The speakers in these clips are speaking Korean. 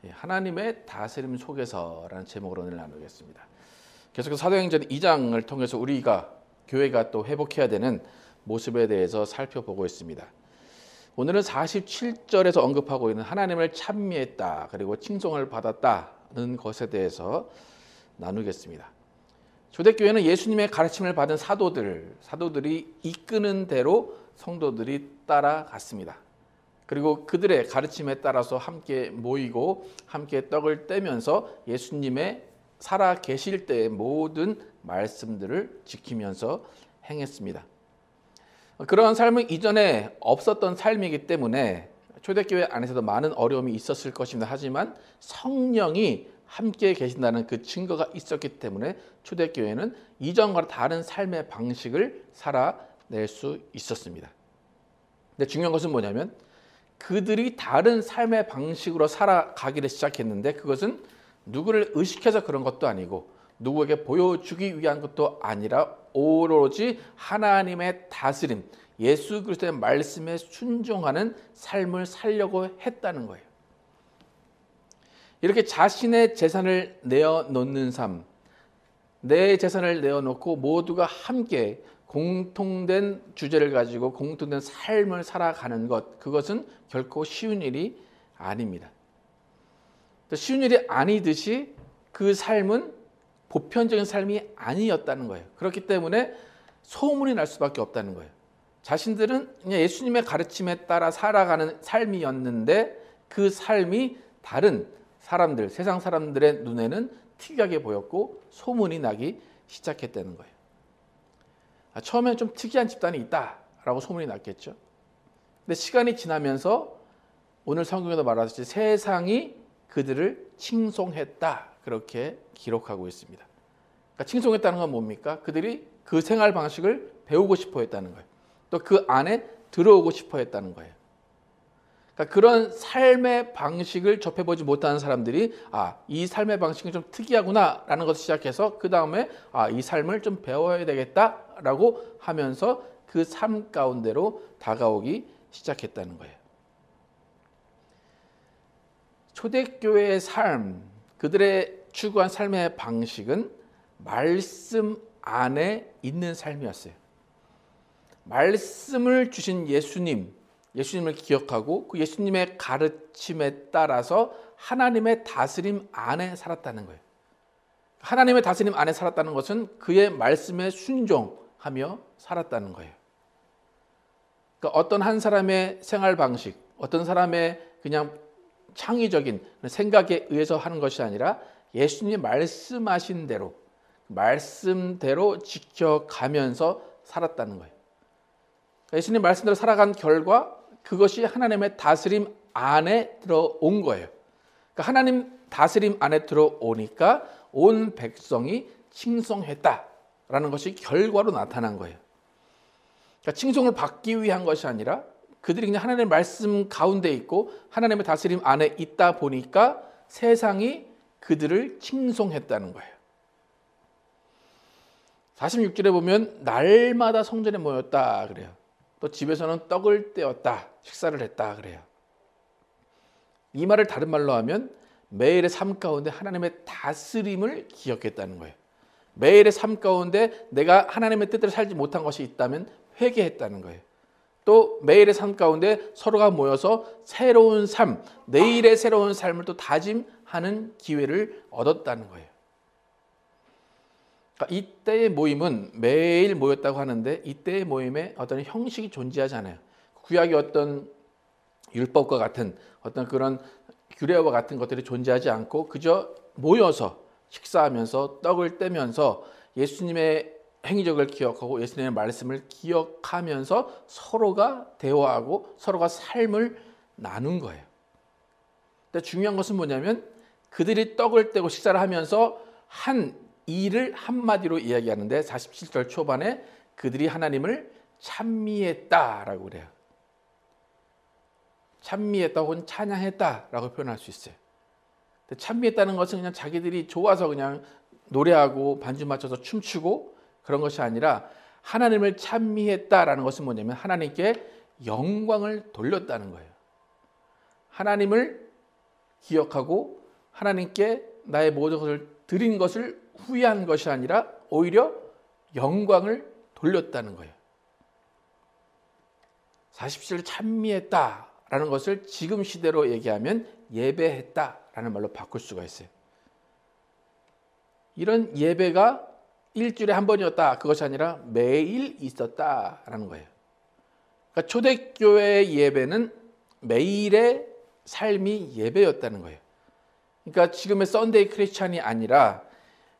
하나님의 다스림 속에서라는 제목으로 오늘 나누겠습니다. 계속해서 사도행전 2장을 통해서 우리가 교회가 또 회복해야 되는 모습에 대해서 살펴보고 있습니다. 오늘은 47절에서 언급하고 있는 하나님을 찬미했다 그리고 칭송을 받았다는 것에 대해서 나누겠습니다. 초대교회는 예수님의 가르침을 받은 사도들이 이끄는 대로 성도들이 따라갔습니다. 그리고 그들의 가르침에 따라서 함께 모이고 함께 떡을 떼면서 예수님의 살아 계실 때의 모든 말씀들을 지키면서 행했습니다. 그러한 삶은 이전에 없었던 삶이기 때문에 초대교회 안에서도 많은 어려움이 있었을 것입니다. 하지만 성령이 함께 계신다는 그 증거가 있었기 때문에 초대교회는 이전과 다른 삶의 방식을 살아낼 수 있었습니다. 근데 중요한 것은 뭐냐면 그들이 다른 삶의 방식으로 살아가기를 시작했는데 그것은 누구를 의식해서 그런 것도 아니고 누구에게 보여주기 위한 것도 아니라 오로지 하나님의 다스림, 예수 그리스도의 말씀에 순종하는 삶을 살려고 했다는 거예요. 이렇게 자신의 재산을 내어놓는 삶, 내 재산을 내어놓고 모두가 함께 공통된 주제를 가지고 공통된 삶을 살아가는 것, 그것은 결코 쉬운 일이 아닙니다. 쉬운 일이 아니듯이 그 삶은 보편적인 삶이 아니었다는 거예요. 그렇기 때문에 소문이 날 수밖에 없다는 거예요. 자신들은 그냥 예수님의 가르침에 따라 살아가는 삶이었는데 그 삶이 다른 사람들, 세상 사람들의 눈에는 특이하게 보였고 소문이 나기 시작했다는 거예요. 처음엔 좀 특이한 집단이 있다라고 소문이 났겠죠. 근데 시간이 지나면서 오늘 성경에도 말하듯이 세상이 그들을 칭송했다 그렇게 기록하고 있습니다. 그러니까 칭송했다는 건 뭡니까? 그들이 그 생활 방식을 배우고 싶어 했다는 거예요. 또 그 안에 들어오고 싶어 했다는 거예요. 그러니까 그런 삶의 방식을 접해보지 못하는 사람들이 이 삶의 방식은 좀 특이하구나 라는 것을 시작해서 그 다음에 이 삶을 좀 배워야 되겠다라고 하면서 그 삶 가운데로 다가오기 시작했다는 거예요. 초대교회의 삶, 그들의 추구한 삶의 방식은 말씀 안에 있는 삶이었어요. 말씀을 주신 예수님을 기억하고 그 예수님의 가르침에 따라서 하나님의 다스림 안에 살았다는 거예요. 하나님의 다스림 안에 살았다는 것은 그의 말씀에 순종하며 살았다는 거예요. 그러니까 어떤 한 사람의 생활 방식, 어떤 사람의 그냥 창의적인 생각에 의해서 하는 것이 아니라 예수님이 말씀하신 대로 말씀대로 지켜가면서 살았다는 거예요. 예수님 말씀대로 살아간 결과 그것이 하나님의 다스림 안에 들어온 거예요. 그러니까 하나님 다스림 안에 들어오니까 온 백성이 칭송했다라는 것이 결과로 나타난 거예요. 그러니까 칭송을 받기 위한 것이 아니라 그들이 그냥 하나님의 말씀 가운데 있고 하나님의 다스림 안에 있다 보니까 세상이 그들을 칭송했다는 거예요. 46절에 보면 날마다 성전에 모였다 그래요. 또 집에서는 떡을 떼었다, 식사를 했다 그래요. 이 말을 다른 말로 하면 매일의 삶 가운데 하나님의 다스림을 기억했다는 거예요. 매일의 삶 가운데 내가 하나님의 뜻대로 살지 못한 것이 있다면 회개했다는 거예요. 또 매일의 삶 가운데 서로가 모여서 새로운 삶, 내일의 새로운 삶을 또 다짐하는 기회를 얻었다는 거예요. 그러니까 이때의 모임은 매일 모였다고 하는데 이때의 모임에 어떤 형식이 존재하지 않아요. 구약의 어떤 율법과 같은 어떤 그런 규례와 같은 것들이 존재하지 않고 그저 모여서 식사하면서 떡을 떼면서 예수님의 행위적을 기억하고 예수님의 말씀을 기억하면서 서로가 대화하고 서로가 삶을 나눈 거예요. 근데 중요한 것은 뭐냐면 그들이 떡을 떼고 식사를 하면서 한 일을 한마디로 이야기하는데 47절 초반에 그들이 하나님을 찬미했다라고 그래요. 찬미했다 혹은 찬양했다라고 표현할 수 있어요. 찬미했다는 것은 그냥 자기들이 좋아서 그냥 노래하고 반주 맞춰서 춤추고 그런 것이 아니라 하나님을 찬미했다라는 것은 뭐냐면 하나님께 영광을 돌렸다는 거예요. 하나님을 기억하고 하나님께 나의 모든 것을 드린 것을 후회한 것이 아니라 오히려 영광을 돌렸다는 거예요. 47을 찬미했다라는 것을 지금 시대로 얘기하면 예배했다라는 말로 바꿀 수가 있어요. 이런 예배가 일주일에 한 번이었다, 그것이 아니라 매일 있었다라는 거예요. 그러니까 초대교회의 예배는 매일의 삶이 예배였다는 거예요. 그러니까 지금의 썬데이 크리스찬이 아니라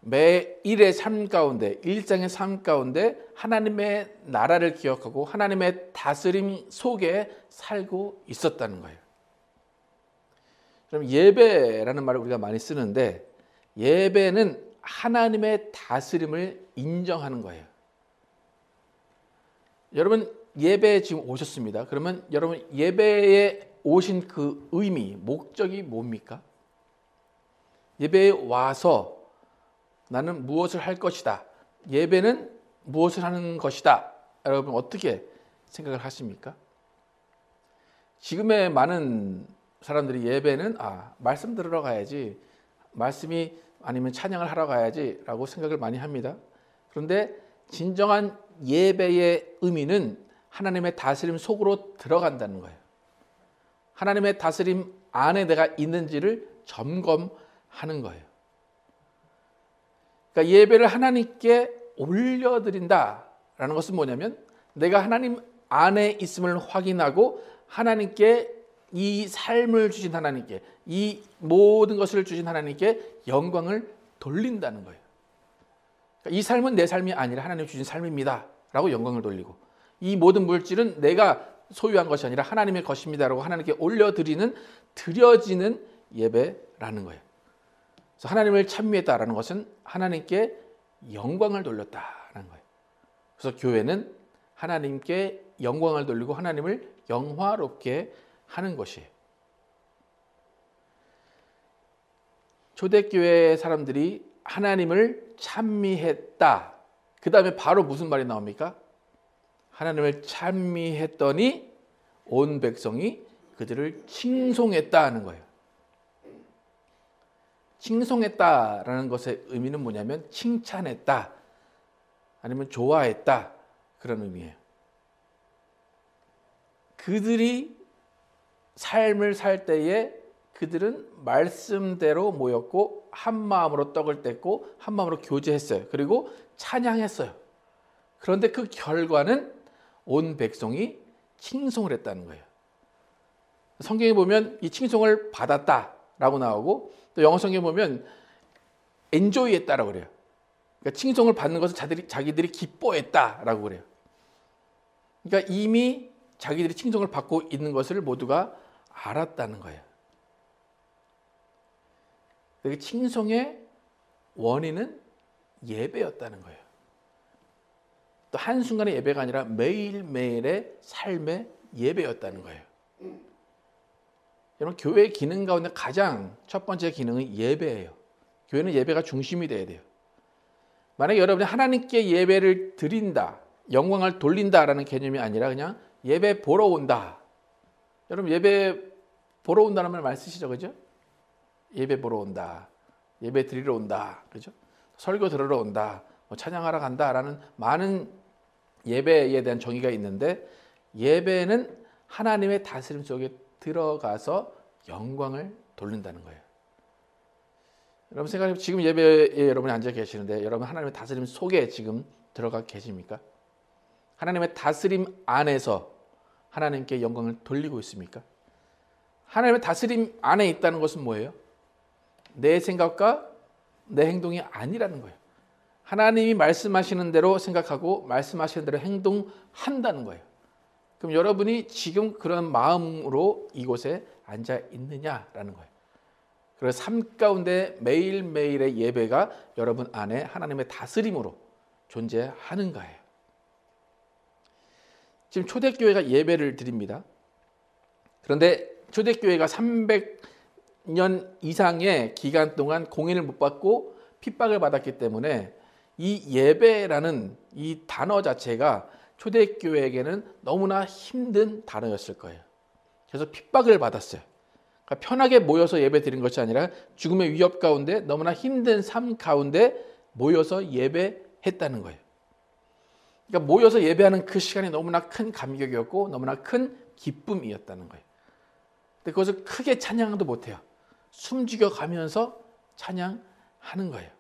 매일의 삶 가운데, 일상의 삶 가운데 하나님의 나라를 기억하고 하나님의 다스림 속에 살고 있었다는 거예요. 그럼 예배라는 말을 우리가 많이 쓰는데, 예배는 하나님의 다스림을 인정하는 거예요. 여러분 예배에 지금 오셨습니다. 그러면 여러분 예배에 오신 그 의미, 목적이 뭡니까? 예배에 와서 나는 무엇을 할 것이다, 예배는 무엇을 하는 것이다, 여러분 어떻게 생각을 하십니까? 지금의 많은 사람들이 예배는 말씀 들으러 가야지, 말씀이 아니면 찬양을 하러 가야지 라고 생각을 많이 합니다. 그런데 진정한 예배의 의미는 하나님의 다스림 속으로 들어간다는 거예요. 하나님의 다스림 안에 내가 있는지를 점검하는 거예요. 그러니까 예배를 하나님께 올려드린다라는 것은 뭐냐면, 내가 하나님 안에 있음을 확인하고 하나님께, 이 삶을 주신 하나님께, 이 모든 것을 주신 하나님께 영광을 돌린다는 거예요. 그러니까 이 삶은 내 삶이 아니라 하나님 주신 삶입니다 라고 영광을 돌리고, 이 모든 물질은 내가 소유한 것이 아니라 하나님의 것입니다 라고 하나님께 올려드리는, 드려지는 예배라는 거예요. 그래서 하나님을 찬미했다라는 것은 하나님께 영광을 돌렸다는 거예요. 그래서 교회는 하나님께 영광을 돌리고 하나님을 영화롭게 하는 것이에요. 초대교회 사람들이 하나님을 찬미했다, 그 다음에 바로 무슨 말이 나옵니까? 하나님을 찬미했더니 온 백성이 그들을 칭송했다 하는 거예요. 칭송했다라는 것의 의미는 뭐냐면 칭찬했다, 아니면 좋아했다, 그런 의미예요. 그들이 삶을 살 때에 그들은 말씀대로 모였고 한 마음으로 떡을 뗐고 한 마음으로 교제했어요. 그리고 찬양했어요. 그런데 그 결과는 온 백성이 칭송을 했다는 거예요. 성경에 보면 이 칭송을 받았다라고 나오고, 또 영어 성경에 보면 엔조이했다라고 그래요. 그러니까 칭송을 받는 것을 자기들이 기뻐했다라고 그래요. 그러니까 이미 자기들이 칭송을 받고 있는 것을 모두가 알았다는 거예요. 그 칭송의 원인은 예배였다는 거예요. 또 한순간의 예배가 아니라 매일매일의 삶의 예배였다는 거예요. 여러분, 교회의 기능 가운데 가장 첫 번째 기능은 예배예요. 교회는 예배가 중심이 돼야 돼요. 만약에 여러분이 하나님께 예배를 드린다, 영광을 돌린다라는 개념이 아니라 그냥 예배 보러 온다. 여러분 예배 보러 온다는 말 많이 쓰시죠, 그죠? 예배 보러 온다, 예배 드리러 온다, 그죠? 설교 들으러 온다, 찬양하러 간다라는 많은 예배에 대한 정의가 있는데, 예배는 하나님의 다스림 속에 들어가서 영광을 돌린다는 거예요. 여러분 생각해, 지금 예배에 여러분이 앉아 계시는데 여러분 하나님의 다스림 속에 지금 들어가 계십니까? 하나님의 다스림 안에서 하나님께 영광을 돌리고 있습니까? 하나님의 다스림 안에 있다는 것은 뭐예요? 내 생각과 내 행동이 아니라는 거예요. 하나님이 말씀하시는 대로 생각하고 말씀하시는 대로 행동한다는 거예요. 그럼 여러분이 지금 그런 마음으로 이곳에 앉아 있느냐라는 거예요. 그래서 삶 가운데 매일매일의 예배가 여러분 안에 하나님의 다스림으로 존재하는가예요. 지금 초대교회가 예배를 드립니다. 그런데 초대교회가 300년 이상의 기간 동안 공인을 못 받고 핍박을 받았기 때문에 이 예배라는 이 단어 자체가 초대교회에게는 너무나 힘든 단어였을 거예요. 그래서 핍박을 받았어요. 그러니까 편하게 모여서 예배 드린 것이 아니라 죽음의 위협 가운데 너무나 힘든 삶 가운데 모여서 예배했다는 거예요. 그러니까 모여서 예배하는 그 시간이 너무나 큰 감격이었고 너무나 큰 기쁨이었다는 거예요. 근데 그것을 크게 찬양도 못해요. 숨죽여 가면서 찬양하는 거예요.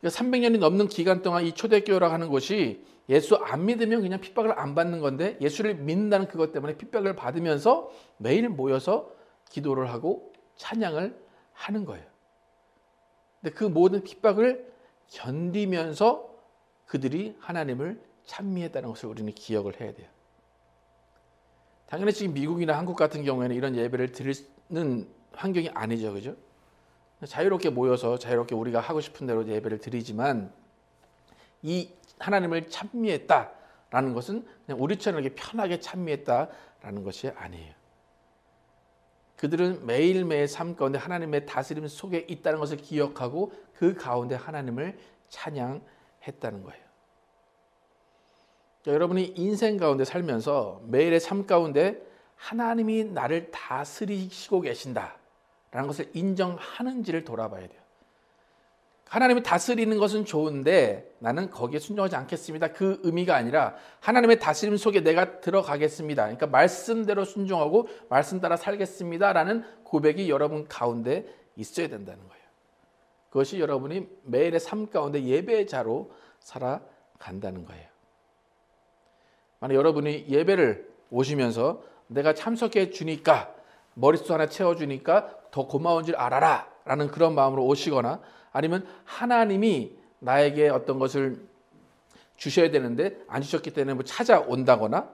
그러니까 300년이 넘는 기간 동안 이 초대교회라고 하는 곳이 예수 안 믿으면 그냥 핍박을 안 받는 건데 예수를 믿는다는 그것 때문에 핍박을 받으면서 매일 모여서 기도를 하고 찬양을 하는 거예요. 근데 그 모든 핍박을 견디면서 그들이 하나님을 찬미했다는 것을 우리는 기억을 해야 돼요. 당연히 지금 미국이나 한국 같은 경우에는 이런 예배를 드리는 환경이 아니죠. 그죠? 자유롭게 모여서 자유롭게 우리가 하고 싶은 대로 예배를 드리지만 이 하나님을 찬미했다라는 것은 그냥 우리처럼 이렇게 편하게 찬미했다라는 것이 아니에요. 그들은 매일매일 삶 가운데 하나님의 다스림 속에 있다는 것을 기억하고 그 가운데 하나님을 찬양했다는 거예요. 여러분이 인생 가운데 살면서 매일의 삶 가운데 하나님이 나를 다스리시고 계신다라는 것을 인정하는지를 돌아봐야 돼요. 하나님이 다스리는 것은 좋은데 나는 거기에 순종하지 않겠습니다. 그 의미가 아니라 하나님의 다스림 속에 내가 들어가겠습니다. 그러니까 말씀대로 순종하고 말씀 따라 살겠습니다라는 고백이 여러분 가운데 있어야 된다는 거예요. 그것이 여러분이 매일의 삶 가운데 예배자로 살아간다는 거예요. 만약 여러분이 예배를 오시면서 내가 참석해 주니까 머릿속 하나 채워주니까 더 고마운 줄 알아라 라는 그런 마음으로 오시거나 아니면 하나님이 나에게 어떤 것을 주셔야 되는데 안 주셨기 때문에 뭐 찾아온다거나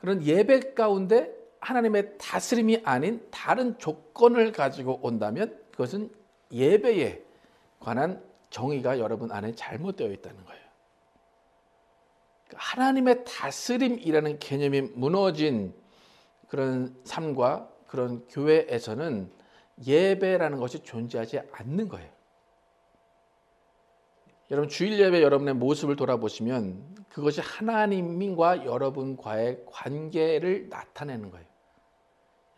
그런 예배 가운데 하나님의 다스림이 아닌 다른 조건을 가지고 온다면 그것은 예배에 관한 정의가 여러분 안에 잘못되어 있다는 거예요. 하나님의 다스림이라는 개념이 무너진 그런 삶과 그런 교회에서는 예배라는 것이 존재하지 않는 거예요. 여러분 주일 예배 여러분의 모습을 돌아보시면 그것이 하나님과 여러분과의 관계를 나타내는 거예요.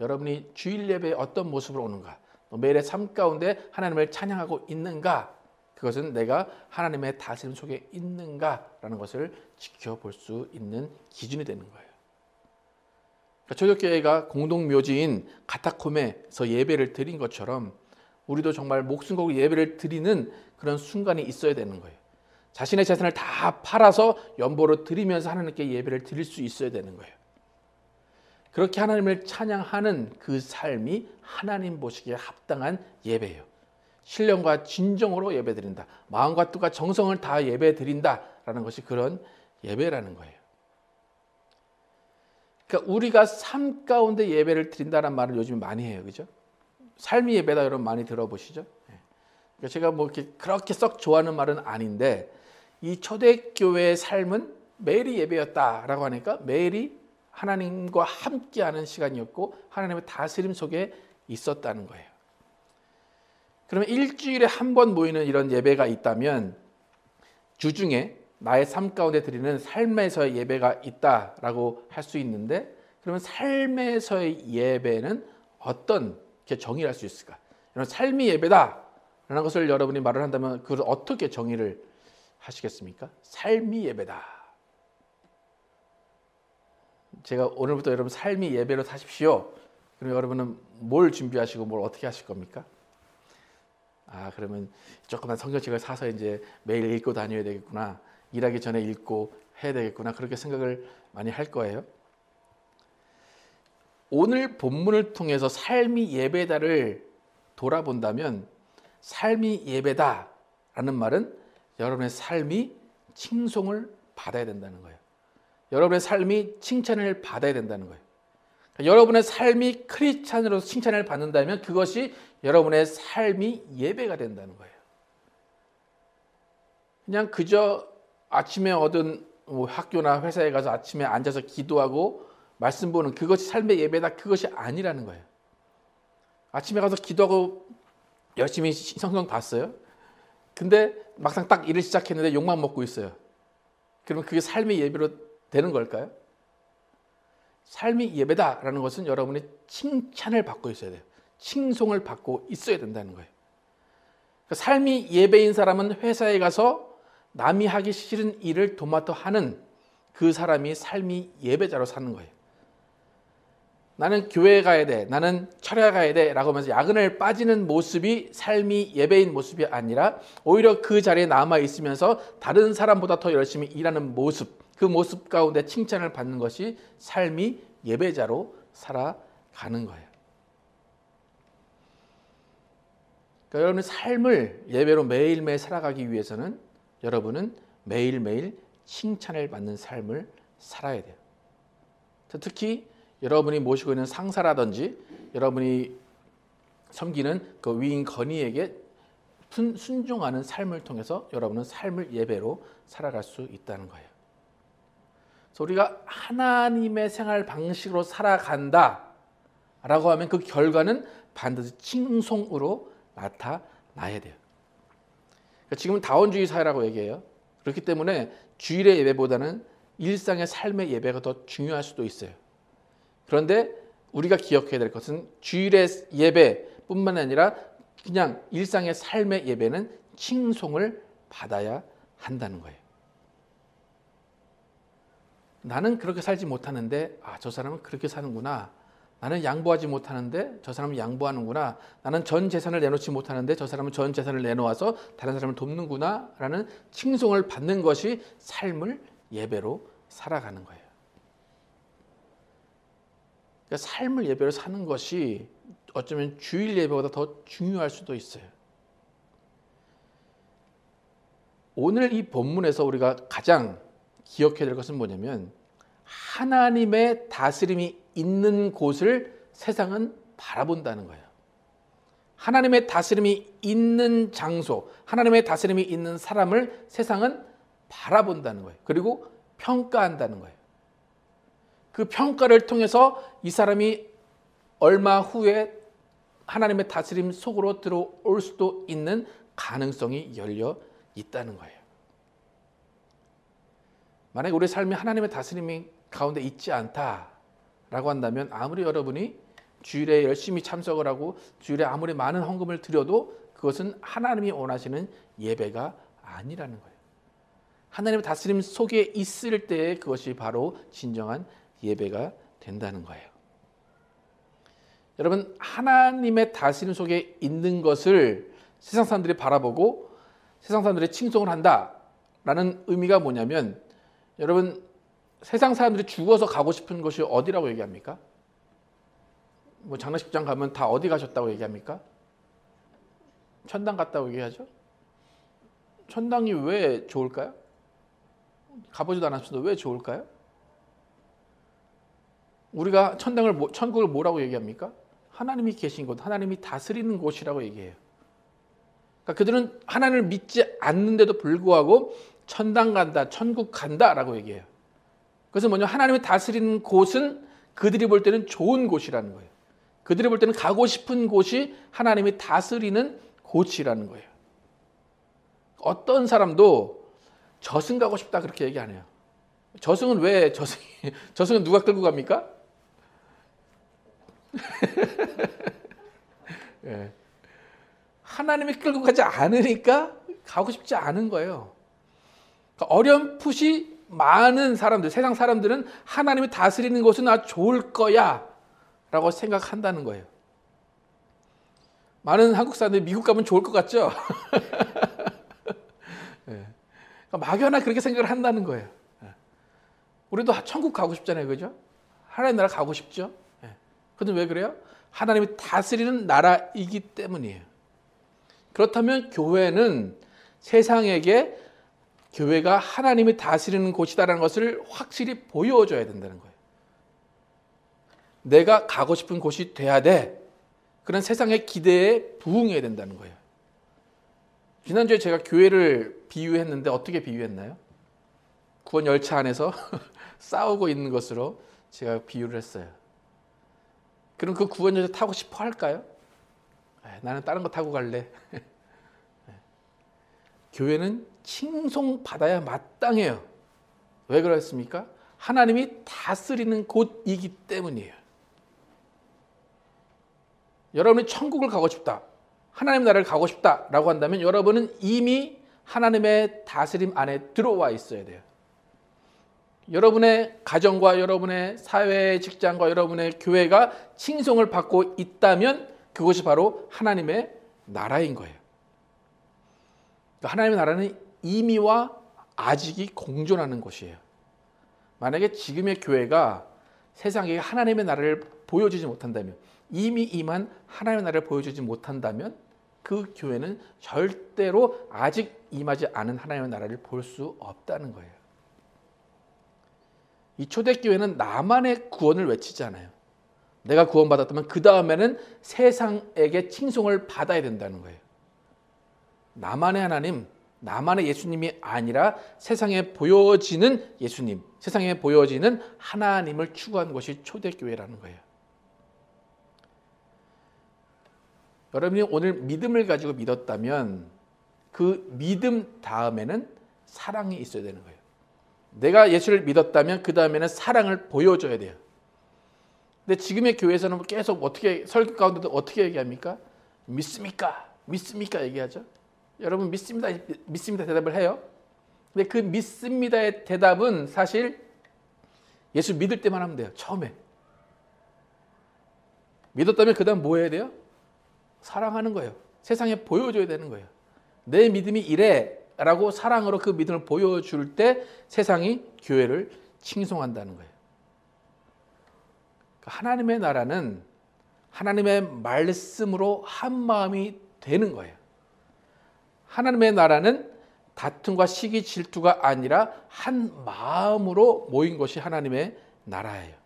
여러분이 주일 예배에 어떤 모습으로 오는가, 매일의 삶 가운데 하나님을 찬양하고 있는가, 그것은 내가 하나님의 다스림 속에 있는가라는 것을 지켜볼 수 있는 기준이 되는 거예요. 그러니까 초대교회가 공동묘지인 가타콤에서 예배를 드린 것처럼 우리도 정말 목숨 걸고 예배를 드리는 그런 순간이 있어야 되는 거예요. 자신의 재산을 다 팔아서 연보로 드리면서 하나님께 예배를 드릴 수 있어야 되는 거예요. 그렇게 하나님을 찬양하는 그 삶이 하나님 보시기에 합당한 예배예요. 신령과 진정으로 예배드린다. 마음과 뜻과 정성을 다 예배드린다라는 것이 그런 예배라는 거예요. 그러니까 우리가 삶 가운데 예배를 드린다는 말을 요즘 많이 해요. 그죠? 삶이 예배다 여러분 많이 들어보시죠? 그러니까 제가 뭐 그렇게 썩 좋아하는 말은 아닌데 이 초대교회의 삶은 매일이 예배였다라고 하니까 매일이 하나님과 함께하는 시간이었고 하나님의 다스림 속에 있었다는 거예요. 그러면 일주일에 한 번 모이는 이런 예배가 있다면 주중에 나의 삶 가운데 드리는 삶에서의 예배가 있다라고 할 수 있는데 그러면 삶에서의 예배는 어떻게 정의를 할 수 있을까? 여러분 삶이 예배다라는 것을 여러분이 말을 한다면 그걸 어떻게 정의를 하시겠습니까? 삶이 예배다. 제가 오늘부터 여러분 삶이 예배로 사십시오. 그럼 여러분은 뭘 준비하시고 뭘 어떻게 하실 겁니까? 그러면 조그만 성경책을 사서 이제 매일 읽고 다녀야 되겠구나. 일하기 전에 읽고 해야 되겠구나. 그렇게 생각을 많이 할 거예요. 오늘 본문을 통해서 삶이 예배다를 돌아본다면 삶이 예배다라는 말은 여러분의 삶이 칭송을 받아야 된다는 거예요. 여러분의 삶이 칭찬을 받아야 된다는 거예요. 여러분의 삶이 크리스찬으로서 칭찬을 받는다면 그것이 여러분의 삶이 예배가 된다는 거예요. 그냥 그저 아침에 얻은 학교나 회사에 가서 아침에 앉아서 기도하고 말씀 보는 그것이 삶의 예배다 그것이 아니라는 거예요. 아침에 가서 기도하고 열심히 성경 봤어요. 근데 막상 딱 일을 시작했는데 욕만 먹고 있어요. 그러면 그게 삶의 예배로 되는 걸까요? 삶이 예배다라는 것은 여러분이 칭찬을 받고 있어야 돼요. 칭송을 받고 있어야 된다는 거예요. 그러니까 삶이 예배인 사람은 회사에 가서 남이 하기 싫은 일을 도맡아 하는 그 사람이 삶이 예배자로 사는 거예요. 나는 교회에 가야 돼, 나는 철야 가야 돼 라고 하면서 야근을 빠지는 모습이 삶이 예배인 모습이 아니라 오히려 그 자리에 남아 있으면서 다른 사람보다 더 열심히 일하는 모습, 그 모습 가운데 칭찬을 받는 것이 삶이 예배자로 살아가는 거예요. 그러니까 여러분의 삶을 예배로 매일매일 살아가기 위해서는 여러분은 매일매일 칭찬을 받는 삶을 살아야 돼요. 특히 여러분이 모시고 있는 상사라든지 여러분이 섬기는 그 위인 건의에게 순종하는 삶을 통해서 여러분은 삶을 예배로 살아갈 수 있다는 거예요. 그래서 우리가 하나님의 생활 방식으로 살아간다 라고 하면 그 결과는 반드시 칭송으로 나타나야 돼요. 그러니까 지금은 다원주의 사회라고 얘기해요. 그렇기 때문에 주일의 예배보다는 일상의 삶의 예배가 더 중요할 수도 있어요. 그런데 우리가 기억해야 될 것은 주일의 예배뿐만 아니라 그냥 일상의 삶의 예배는 칭송을 받아야 한다는 거예요. 나는 그렇게 살지 못하는데 저 사람은 그렇게 사는구나. 나는 양보하지 못하는데 저 사람은 양보하는구나. 나는 전 재산을 내놓지 못하는데 저 사람은 전 재산을 내놓아서 다른 사람을 돕는구나 라는 칭송을 받는 것이 삶을 예배로 살아가는 거예요. 그러니까 삶을 예배로 사는 것이 어쩌면 주일 예배보다 더 중요할 수도 있어요. 오늘 이 본문에서 우리가 가장 기억해야 될 것은 뭐냐면 하나님의 다스림이 있는 곳을 세상은 바라본다는 거예요. 하나님의 다스림이 있는 장소, 하나님의 다스림이 있는 사람을 세상은 바라본다는 거예요. 그리고 평가한다는 거예요. 그 평가를 통해서 이 사람이 얼마 후에 하나님의 다스림 속으로 들어올 수도 있는 가능성이 열려 있다는 거예요. 만약에 우리 삶이 하나님의 다스림이 가운데 있지 않다라고 한다면 아무리 여러분이 주일에 열심히 참석을 하고 주일에 아무리 많은 헌금을 드려도 그것은 하나님이 원하시는 예배가 아니라는 거예요. 하나님의 다스림 속에 있을 때에 그것이 바로 진정한 예배가 된다는 거예요. 여러분, 하나님의 다스림 속에 있는 것을 세상 사람들이 바라보고 세상 사람들이 칭송을 한다라는 의미가 뭐냐면 여러분, 세상 사람들이 죽어서 가고 싶은 곳이 어디라고 얘기합니까? 뭐 장례식장 가면 다 어디 가셨다고 얘기합니까? 천당 갔다고 얘기하죠? 천당이 왜 좋을까요? 가보지도 않았어도 왜 좋을까요? 우리가 천국을 뭐라고 얘기합니까? 하나님이 계신 곳, 하나님이 다스리는 곳이라고 얘기해요. 그러니까 그들은 하나님을 믿지 않는데도 불구하고 천당 간다, 천국 간다라고 얘기해요. 그래서 뭐냐, 하나님이 다스리는 곳은 그들이 볼 때는 좋은 곳이라는 거예요. 그들이 볼 때는 가고 싶은 곳이 하나님이 다스리는 곳이라는 거예요. 어떤 사람도 저승 가고 싶다 그렇게 얘기 안 해요. 저승은 왜 저승은 누가 끌고 갑니까? 예. 하나님이 끌고 가지 않으니까 가고 싶지 않은 거예요. 그러니까 어렴풋이 많은 사람들, 세상 사람들은 하나님이 다스리는 곳은 좋을 거야 라고 생각한다는 거예요. 많은 한국 사람들이 미국 가면 좋을 것 같죠? 예. 그러니까 막연하 그렇게 생각을 한다는 거예요. 우리도 천국 가고 싶잖아요, 그죠? 하나님 나라 가고 싶죠? 그런데 왜 그래요? 하나님이 다스리는 나라이기 때문이에요. 그렇다면 교회는 세상에게 교회가 하나님이 다스리는 곳이다라는 것을 확실히 보여줘야 된다는 거예요. 내가 가고 싶은 곳이 돼야 돼. 그런 세상의 기대에 부응해야 된다는 거예요. 지난주에 제가 교회를 비유했는데 어떻게 비유했나요? 구원 열차 안에서 싸우고 있는 것으로 제가 비유를 했어요. 그럼 그 구원 열차 타고 싶어 할까요? 나는 다른 거 타고 갈래. 교회는 칭송받아야 마땅해요. 왜 그렇습니까? 하나님이 다스리는 곳이기 때문이에요. 여러분이 천국을 가고 싶다, 하나님 나라를 가고 싶다라고 한다면 여러분은 이미 하나님의 다스림 안에 들어와 있어야 돼요. 여러분의 가정과 여러분의 사회, 직장과 여러분의 교회가 칭송을 받고 있다면 그것이 바로 하나님의 나라인 거예요. 하나님의 나라는 이미와 아직이 공존하는 곳이에요. 만약에 지금의 교회가 세상에 하나님의 나라를 보여주지 못한다면, 이미 임한 하나님의 나라를 보여주지 못한다면 그 교회는 절대로 아직 임하지 않은 하나님의 나라를 볼 수 없다는 거예요. 이 초대교회는 나만의 구원을 외치지 않아요. 내가 구원받았다면 그 다음에는 세상에게 칭송을 받아야 된다는 거예요. 나만의 하나님, 나만의 예수님이 아니라 세상에 보여지는 예수님, 세상에 보여지는 하나님을 추구하는 것이 초대교회라는 거예요. 여러분이 오늘 믿음을 가지고 믿었다면 그 믿음 다음에는 사랑이 있어야 되는 거예요. 내가 예수를 믿었다면 그 다음에는 사랑을 보여줘야 돼요. 근데 지금의 교회에서는 계속 어떻게, 설교 가운데도 어떻게 얘기합니까? 믿습니까? 믿습니까? 얘기하죠. 여러분 믿습니다, 믿습니다 대답을 해요. 근데 그 믿습니다의 대답은 사실 예수 믿을 때만 하면 돼요. 처음에 믿었다면 그 다음 뭐 해야 돼요? 사랑하는 거예요. 세상에 보여줘야 되는 거예요. 내 믿음이 이래 라고 사랑으로 그 믿음을 보여줄 때 세상이 교회를 칭송한다는 거예요. 하나님의 나라는 하나님의 말씀으로 한 마음이 되는 거예요. 하나님의 나라는 다툼과 시기 질투가 아니라 한 마음으로 모인 것이 하나님의 나라예요.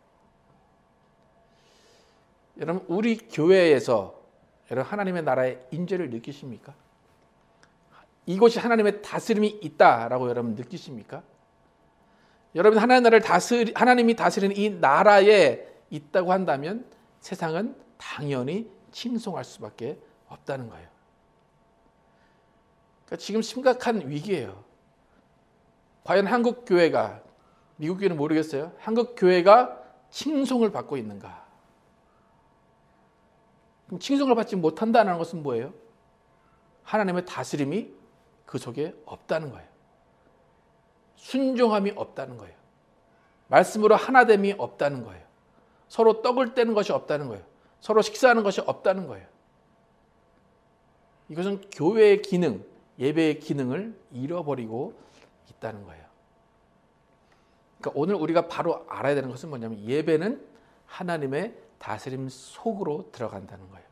여러분 우리 교회에서 여러분 하나님의 나라의 임재를 느끼십니까? 이곳이 하나님의 다스림이 있다라고 여러분 느끼십니까? 여러분 하나님이 다스리는 이 나라에 있다고 한다면 세상은 당연히 칭송할 수밖에 없다는 거예요. 그러니까 지금 심각한 위기예요. 과연 한국 교회가, 미국 교회는 모르겠어요. 한국 교회가 칭송을 받고 있는가? 그럼 칭송을 받지 못한다는 것은 뭐예요? 하나님의 다스림이 그 속에 없다는 거예요. 순종함이 없다는 거예요. 말씀으로 하나됨이 없다는 거예요. 서로 떡을 떼는 것이 없다는 거예요. 서로 식사하는 것이 없다는 거예요. 이것은 교회의 기능, 예배의 기능을 잃어버리고 있다는 거예요. 그러니까 오늘 우리가 바로 알아야 되는 것은 뭐냐면 예배는 하나님의 다스림 속으로 들어간다는 거예요.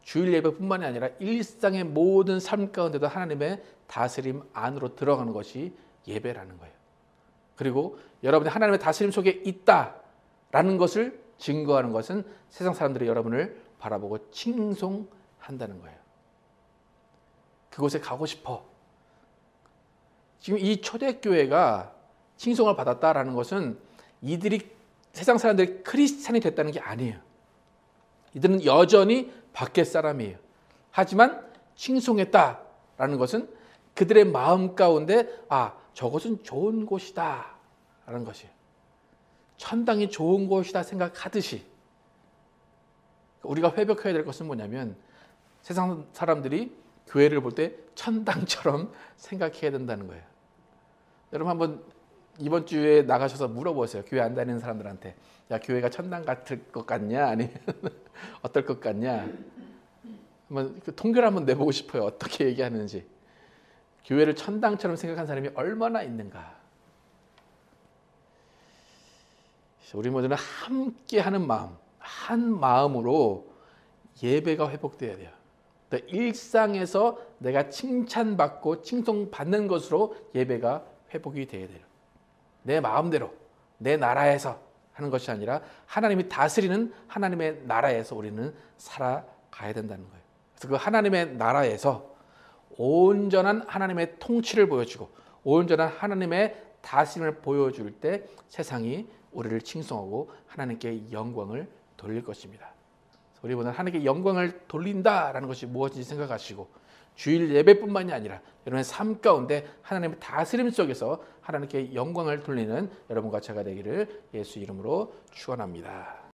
주일 예배뿐만이 아니라 일상의 모든 삶 가운데도 하나님의 다스림 안으로 들어가는 것이 예배라는 거예요. 그리고 여러분이 하나님의 다스림 속에 있다라는 것을 증거하는 것은 세상 사람들이 여러분을 바라보고 칭송한다는 거예요. 그곳에 가고 싶어. 지금 이 초대교회가 칭송을 받았다라는 것은 이들이 세상 사람들이 크리스찬이 됐다는 게 아니에요. 이들은 여전히 밖의 사람이에요. 하지만 칭송했다라는 것은 그들의 마음 가운데 저것은 좋은 곳이다 라는 것이에요. 천당이 좋은 곳이다 생각하듯이 우리가 회복해야 될 것은 뭐냐면 세상 사람들이 교회를 볼 때 천당처럼 생각해야 된다는 거예요. 여러분 한번 이번 주에 나가셔서 물어보세요. 교회 안 다니는 사람들한테 야 교회가 천당 같을 것 같냐 아니면 어떨 것 같냐. 한번 그 통계를 한번 내보고 싶어요. 어떻게 얘기하는지. 교회를 천당처럼 생각하는 사람이 얼마나 있는가. 우리 모두는 함께하는 마음, 한 마음으로 예배가 회복돼야 돼요. 일상에서 내가 칭찬받고 칭송받는 것으로 예배가 회복이 돼야 돼요. 내 마음대로 내 나라에서 하는 것이 아니라 하나님이 다스리는 하나님의 나라에서 우리는 살아가야 된다는 거예요. 그래서 그 하나님의 나라에서 온전한 하나님의 통치를 보여주고 온전한 하나님의 다스림을 보여줄 때 세상이 우리를 칭송하고 하나님께 영광을 돌릴 것입니다. 우리 오늘 하나님께 영광을 돌린다라는 것이 무엇인지 생각하시고 주일 예배뿐만이 아니라 여러분의 삶 가운데 하나님의 다스림 속에서 하나님께 영광을 돌리는 여러분과 제가 되기를 예수 이름으로 축원합니다.